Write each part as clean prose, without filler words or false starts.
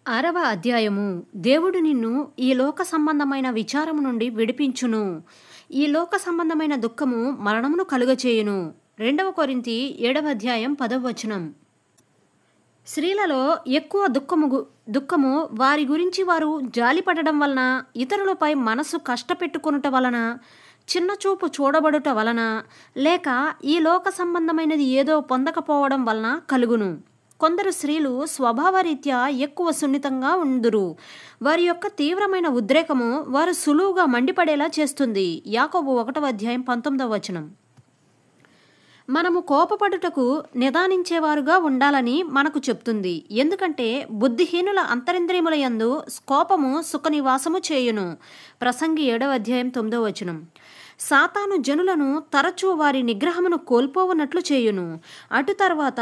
ఆరవ అధ్యాయము. దేవుడు నిన్ను ఈ లోక సంబంధమైన విచారము నుండి విడిపించును. ఈ లోక సంబంధమైన దుఃఖము మరణమును కలుగచేయును. 2 కొరింథీ 7వ అధ్యాయం 10వ వచనం. స్త్రీలలో ఎక్కువ దుఃఖము వారి గురించి వారు జాలిపడడం వలన, ఇతరులపై మనసు కష్టపెట్టుకొనుట వలన, చిన్నచూపు చూడబడుట వలన, లేక ఈ లోక సంబంధమైనది ఏదో పొందకపోవడం వలన కలుగును. కొందరు స్త్రీలు స్వభావరీత్యా ఎక్కువ సున్నితంగా ఉందురు. వారి యొక్క తీవ్రమైన ఉద్రేకము వారు సులువుగా మండిపడేలా చేస్తుంది. యాకోబు 1వ అధ్యాయం 19వ వచనం. మనము కోపపడుటకు నిదానించేవారుగా ఉండాలని మనకు చెప్తుంది. ఎందుకంటే బుద్ధిహీనుల అంతరింద్రియముల యందు కోపము సుఖనివాసము చేయును. ప్రసంగి 7వ అధ్యాయం 9వ వచనం. సాతాను జనులను తరచూ వారి నిగ్రహమును కోల్పోవునట్లు చేయును. అటు తర్వాత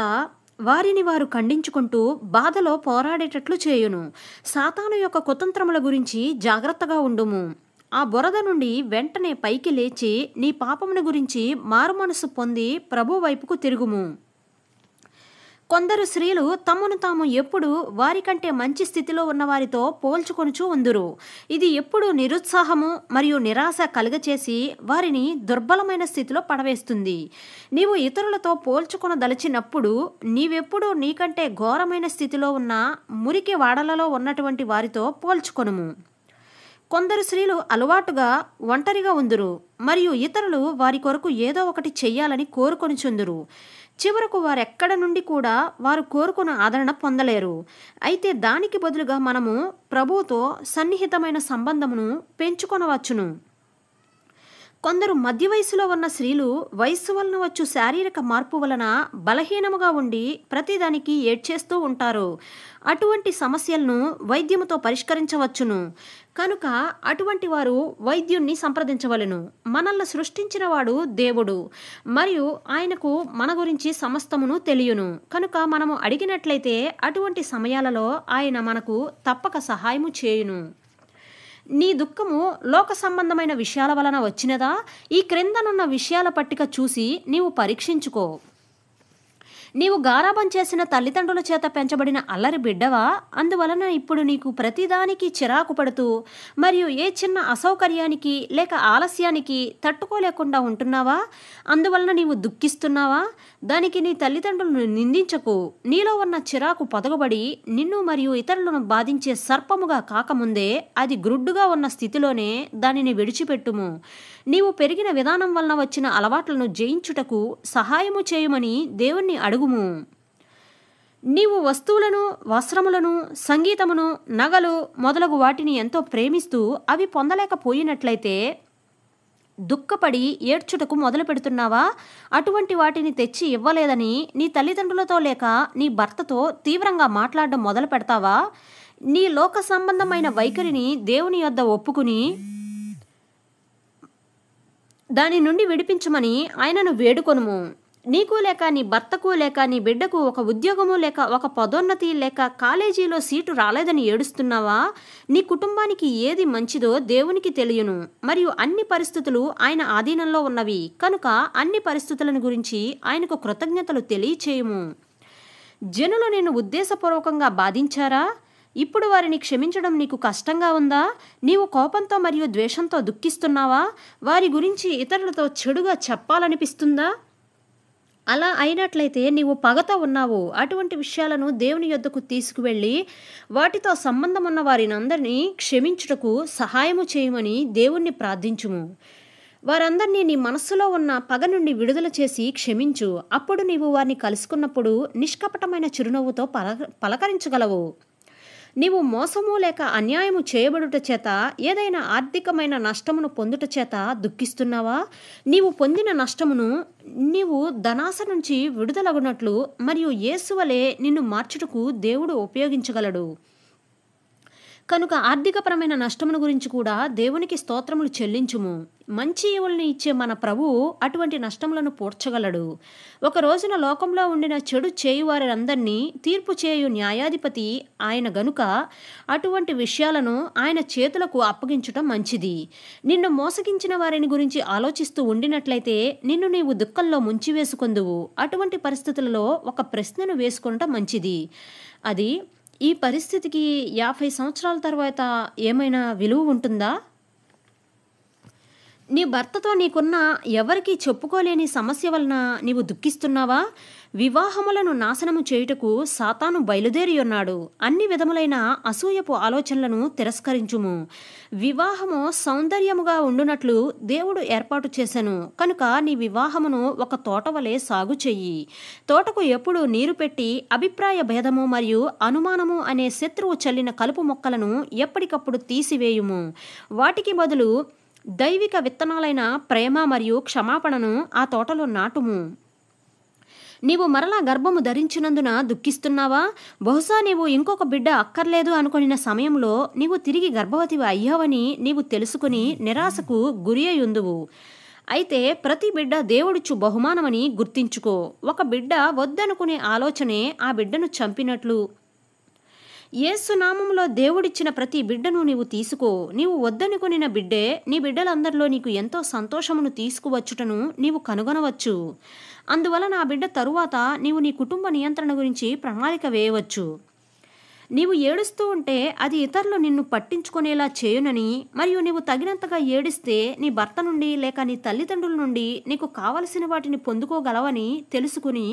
వారిని వారు ఖండించుకుంటూ బాధలో పోరాడేటట్లు చేయును. సాతాను యొక్క కుతంత్రముల గురించి జాగ్రత్తగా ఉండుము. ఆ బురద నుండి వెంటనే పైకి లేచి నీ పాపమును గురించి మారుమనసు పొంది ప్రభు వైపుకు తిరుగుము. కొందరు స్త్రీలు తమను తాము ఎప్పుడు వారికంటే మంచి స్థితిలో ఉన్నవారితో పోల్చుకొనుచూ ఉందురు. ఇది ఎప్పుడు నిరుత్సాహము మరియు నిరాశ కలుగచేసి వారిని దుర్బలమైన స్థితిలో పడవేస్తుంది. నీవు ఇతరులతో పోల్చుకొనదలిచినప్పుడు నీవెప్పుడు నీకంటే ఘోరమైన స్థితిలో ఉన్న మురికి వాడలలో ఉన్నటువంటి వారితో పోల్చుకొనుము. కొందరు స్త్రీలు అలవాటుగా ఒంటరిగా ఉందురు మరియు ఇతరులు వారి కొరకు ఏదో ఒకటి చెయ్యాలని కోరుకొనిచుందురు. చివరకు వారెక్కడ నుండి కూడా వారు కోరుకున్న ఆదరణ పొందలేరు. అయితే దానికి బదులుగా మనము ప్రభువుతో సన్నిహితమైన సంబంధమును పెంచుకొనవచ్చును. కొందరు మధ్య వయసులో ఉన్న స్త్రీలు వయస్సు వలన వచ్చు శారీరక మార్పు వలన బలహీనముగా ఉండి ప్రతిదానికి ఏడ్చేస్తూ ఉంటారు. అటువంటి సమస్యలను వైద్యముతో పరిష్కరించవచ్చును. కనుక అటువంటి వారు వైద్యుణ్ణి సంప్రదించవలెను. మనల్ని సృష్టించిన వాడు దేవుడు మరియు ఆయనకు మన గురించి సమస్తమును తెలియను. కనుక మనము అడిగినట్లయితే అటువంటి సమయాలలో ఆయన మనకు తప్పక సహాయము చేయును. నీ దుఃఖము లోక సంబంధమైన విషయాల వలన వచ్చినదా? ఈ క్రిందనున్న విషయాల పట్టిక చూసి నీవు పరీక్షించుకో. నీవు గారాబం చేసిన తల్లిదండ్రుల చేత పెంచబడిన అల్లరి బిడ్డవా? అందువలన ఇప్పుడు నీకు ప్రతిదానికి చిరాకు పడుతూ మరియు ఏ చిన్న అసౌకర్యానికి లేక ఆలస్యానికి తట్టుకోలేకుండా ఉంటున్నావా? అందువలన నీవు దుఃఖిస్తున్నావా? దానికి నీ తల్లిదండ్రులను నిందించకు. నీలో ఉన్న చిరాకు పొదగబడి నిన్ను మరియు ఇతరులను బాధించే సర్పముగా కాకముందే అది గ్రుడ్డుగా ఉన్న స్థితిలోనే దానిని విడిచిపెట్టుము. నీవు పెరిగిన విధానం వలన వచ్చిన అలవాట్లను జయించుటకు సహాయము చేయమని దేవుణ్ణి అడుగుము. నీవు వస్తువులను, వస్త్రములను, సంగీతమును, నగలు మొదలగు వాటిని ఎంతో ప్రేమిస్తూ అవి పొందలేకపోయినట్లయితే దుఃఖపడి ఏడ్చుటకు మొదలు పెడుతున్నావా? అటువంటి వాటిని తెచ్చి ఇవ్వలేదని నీ తల్లిదండ్రులతో లేక నీ భర్తతో తీవ్రంగా మాట్లాడడం మొదలు పెడతావా? నీ లోక సంబంధమైన వైఖరిని దేవుని యొద్ద ఒప్పుకుని దాని నుండి విడిపించమని ఆయనను వేడుకొనుము. నీకు లేక నీ భర్తకు లేక నీ బిడ్డకు ఒక ఉద్యోగము లేక ఒక పదోన్నతి లేక కాలేజీలో సీటు రాలేదని ఏడుస్తున్నావా? నీ కుటుంబానికి ఏది మంచిదో దేవునికి తెలియను మరియు అన్ని పరిస్థితులు ఆయన ఆధీనంలో ఉన్నవి. కనుక అన్ని పరిస్థితులను గురించి ఆయనకు కృతజ్ఞతలు తెలియచేయము. జనులు నిన్ను ఉద్దేశపూర్వకంగా బాధించారా? ఇప్పుడు వారిని క్షమించడం నీకు కష్టంగా ఉందా? నీవు కోపంతో మరియు ద్వేషంతో దుఃఖిస్తున్నావా? వారి గురించి ఇతరులతో చెడుగా చెప్పాలనిపిస్తుందా? అలా అయినట్లయితే నీవు పగతో ఉన్నావు. అటువంటి విషయాలను దేవుని యొద్దకు తీసుకువెళ్ళి వాటితో సంబంధం ఉన్న వారినందరినీ క్షమించుటకు సహాయము చేయమని దేవుణ్ణి ప్రార్థించుము. వారందరినీ నీ మనస్సులో ఉన్న పగ నుండి విడుదల చేసి క్షమించు. అప్పుడు నీవు వారిని కలుసుకున్నప్పుడు నిష్కపటమైన చిరునవ్వుతో పలకరించగలవు. నీవు మోసము లేక అన్యాయము చేయబడుట చేత ఏదైనా ఆర్థికమైన నష్టమును పొందుట చేత దుఃఖిస్తున్నావా? నీవు పొందిన నష్టమును నీవు ధనాశ నుంచి విడుదలగునట్లు మరియు యేసువలే నిన్ను మార్చుటకు దేవుడు ఉపయోగించగలడు. కనుక ఆర్థికపరమైన నష్టమును గురించి కూడా దేవునికి స్తోత్రములు చెల్లించుము. మంచి ఈవుల్ని ఇచ్చే మన ప్రభువు అటువంటి నష్టములను పూడ్చగలడు. ఒక రోజున లోకంలో ఉండిన చెడు చేయువారందరినీ తీర్పు చేయు న్యాయాధిపతి ఆయన గనుక అటువంటి విషయాలను ఆయన చేతులకు అప్పగించటం మంచిది. నిన్ను మోసగించిన వారిని గురించి ఆలోచిస్తూ ఉండినట్లయితే నిన్ను నీవు దుఃఖంలో ముంచివేసుకొందువు. అటువంటి పరిస్థితులలో ఒక ప్రశ్నను వేసుకొనటం మంచిది. అది, ఈ పరిస్థితికి 50 సంవత్సరాల తర్వాత ఏమైనా విలువ ఉంటుందా? నీ భర్తతో నీకున్న ఎవరికీ చెప్పుకోలేని సమస్య వలన నీవు దుఃఖిస్తున్నావా? వివాహములను నాశనము చేయుటకు సాతాను బయలుదేరి ఉన్నాడు. అన్ని విధములైన అసూయపు ఆలోచనలను తిరస్కరించుము. వివాహము సౌందర్యముగా ఉండునట్లు దేవుడు ఏర్పాటు చేసెను కనుక నీ వివాహమును ఒక తోట వలె సాగు చెయ్యి. తోటకు ఎప్పుడు నీరు పెట్టి అభిప్రాయ భేదము మరియు అనుమానము అనే శత్రువు చల్లిన కలుపు మొక్కలను ఎప్పటికప్పుడు తీసివేయుము. వాటికి బదులు దైవిక విత్తనాలైన ప్రేమ మరియు క్షమాపణను ఆ తోటలో నాటుము. నీవు మరలా గర్భము ధరించినందున దుఃఖిస్తున్నావా? బహుశా నీవు ఇంకొక బిడ్డ అక్కర్లేదు అనుకొనిన సమయంలో నీవు తిరిగి గర్భవతివి అయ్యావని నీవు తెలుసుకుని నిరాశకు గురి అయ్యుందువు. అయితే ప్రతి బిడ్డ దేవుడిచ్చు బహుమానమని గుర్తించుకో. ఒక బిడ్డ వద్దనుకునే ఆలోచనే ఆ బిడ్డను చంపినట్లు. యేసు నామములో దేవుడిచ్చిన ప్రతి బిడ్డను నీవు తీసుకో. నీవు వద్దనుకొనిన బిడ్డే నీ బిడ్డలందరిలో నీకు ఎంతో సంతోషమును తీసుకువచ్చుటను నీవు కనుగొనవచ్చు. అందువలన ఆ బిడ్డ తరువాత నీవు నీ కుటుంబ నియంత్రణ గురించి ప్రణాళిక వేయవచ్చు. నీవు ఏడుస్తూ ఉంటే అది ఇతరులు నిన్ను పట్టించుకునేలా చేయునని, మరియు నీవు తగినంతగా ఏడిస్తే నీ భర్త నుండి లేక నీ తల్లిదండ్రుల నుండి నీకు కావలసిన వాటిని పొందుకోగలవని తెలుసుకుని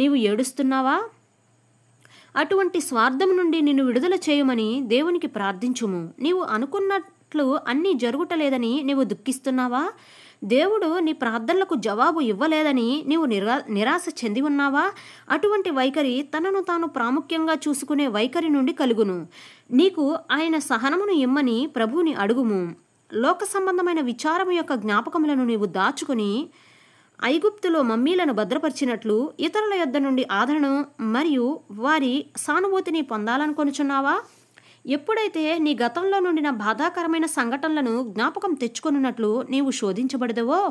నీవు ఏడుస్తున్నావా? అటువంటి స్వార్థం నుండి నిన్ను విడుదల చేయమని దేవునికి ప్రార్థించుము. నీవు అనుకున్నట్లు అన్నీ జరుగుటలేదని నీవు దుఃఖిస్తున్నావా? దేవుడు నీ ప్రార్థనలకు జవాబు ఇవ్వలేదని నీవు నిరాశ చెంది ఉన్నావా? అటువంటి వైఖరి తనను తాను ప్రాముఖ్యంగా చూసుకునే వైఖరి నుండి కలుగును. నీకు ఆయన సహనమును ఇమ్మని ప్రభువుని అడుగుము. లోక సంబంధమైన విచారము యొక్క జ్ఞాపకములను నీవు దాచుకుని ఐగుప్తులో మమ్మీలను భద్రపరిచినట్లు ఇతరుల యొద్ద నుండి ఆదరణ మరియు వారి సానుభూతిని పొందాలనుకొనుచున్నావా? ఎప్పుడైతే నీ గతంలో నుండిన బాధాకరమైన సంఘటనలను జ్ఞాపకం తెచ్చుకొనున్నట్లు నీవు శోధించబడదవో,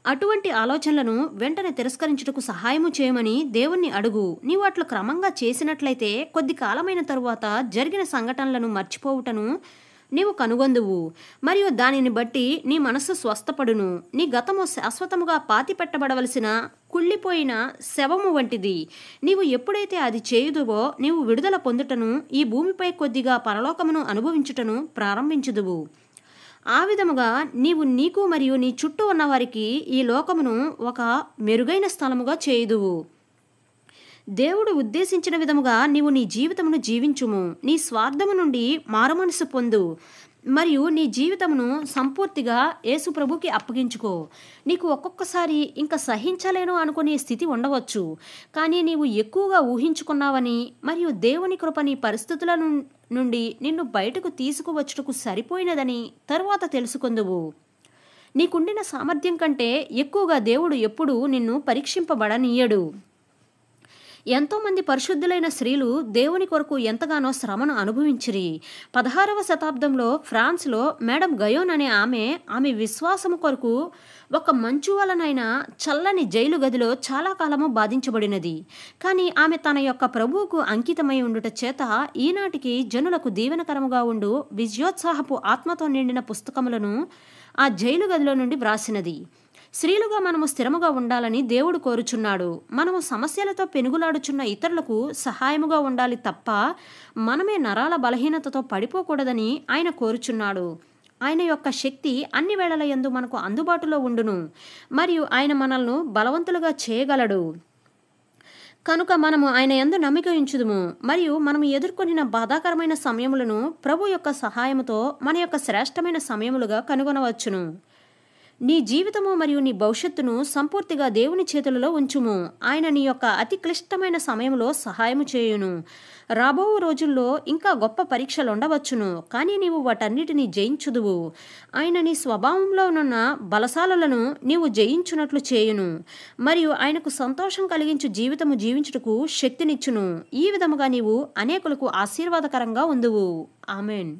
అటువంటి ఆలోచనలను వెంటనే తిరస్కరించుటకు సహాయము చేయమని దేవుణ్ణి అడుగు. నీవు అట్లు క్రమంగా చేసినట్లయితే కొద్ది కాలమైన తరువాత జరిగిన సంఘటనలను మర్చిపోవుటను నీవు కనుగొందువు మరియు దానిని బట్టి నీ మనస్సు స్వస్థపడును. నీ గతము శాశ్వతముగా పాతి పెట్టబడవలసిన కుళ్ళిపోయిన శవము వంటిది. నీవు ఎప్పుడైతే అది చేయుదువో నీవు విడుదల పొందుటను, ఈ భూమిపై కొద్దిగా పరలోకమును అనుభవించుటను ప్రారంభించుదువు. ఆ విధముగా నీవు నీకు మరియు నీ చుట్టూ ఉన్నవారికి ఈ లోకమును ఒక మెరుగైన స్థలముగా చేయుదువు. దేవుడు ఉద్దేశించిన విధముగా నీవు నీ జీవితమును జీవించుము. నీ స్వార్థము నుండి మారుమనసు పొందు మరియు నీ జీవితమును సంపూర్తిగా యేసు ప్రభుకి అప్పగించుకో. నీకు ఒక్కొక్కసారి ఇంకా సహించలేను అనుకునే స్థితి ఉండవచ్చు, కానీ నీవు ఎక్కువగా ఊహించుకున్నావని మరియు దేవుని కృప నీ పరిస్థితుల నుండి నిన్ను బయటకు తీసుకువచ్చుటకు సరిపోయినదని తరువాత తెలుసుకొందువు. నీకుండిన సామర్థ్యం కంటే ఎక్కువగా దేవుడు ఎప్పుడూ నిన్ను పరీక్షింపబడనీయడు. ఎంతోమంది పరిశుద్ధులైన స్త్రీలు దేవుని కొరకు ఎంతగానో శ్రమను అనుభవించిరి. 16వ శతాబ్దంలో ఫ్రాన్స్లో మేడం గయోన్ అనే ఆమె విశ్వాసము కొరకు ఒక మంచు వలనైన చల్లని జైలు గదిలో చాలా కాలము బాధించబడినది. కానీ ఆమె తన యొక్క ప్రభువుకు అంకితమై ఉండుట చేత ఈనాటికి జనులకు దీవెనకరముగా ఉండు విజయోత్సాహపు ఆత్మతో నిండిన పుస్తకములను ఆ జైలు గదిలో నుండి వ్రాసినది. స్త్రీలుగా మనము స్థిరముగా ఉండాలని దేవుడు కోరుచున్నాడు. మనము సమస్యలతో పెనుగులాడుచున్న ఇతరులకు సహాయముగా ఉండాలి తప్ప మనమే నరాల బలహీనతతో పడిపోకూడదని ఆయన కోరుచున్నాడు. ఆయన యొక్క శక్తి అన్ని వేళల యందు మనకు అందుబాటులో ఉండును మరియు ఆయన మనల్ని బలవంతులుగా చేయగలడు. కనుక మనము ఆయన యందు నమ్మిక ఉంచుదుము మరియు మనము ఎదుర్కొనిన బాధాకరమైన సమయములను ప్రభు యొక్క సహాయముతో మన యొక్క శ్రేష్టమైన సమయములుగా కనుగొనవచ్చును. నీ జీవితము మరియు నీ భవిష్యత్తును సంపూర్తిగా దేవుని చేతులలో ఉంచుము. ఆయన నీ యొక్క అతి క్లిష్టమైన సమయంలో సహాయము చేయును. రాబో రోజుల్లో ఇంకా గొప్ప పరీక్షలు ఉండవచ్చును, కానీ నీవు వాటన్నిటినీ జయించుదువు. ఆయన నీ స్వభావంలో ఉన్న బలశాలను నీవు జయించున్నట్లు చేయును మరియు ఆయనకు సంతోషం కలిగించు జీవితము జీవించుటకు శక్తినిచ్చును. ఈ విధముగా నీవు అనేకులకు ఆశీర్వాదకరంగా ఉందువు. ఆమెన్.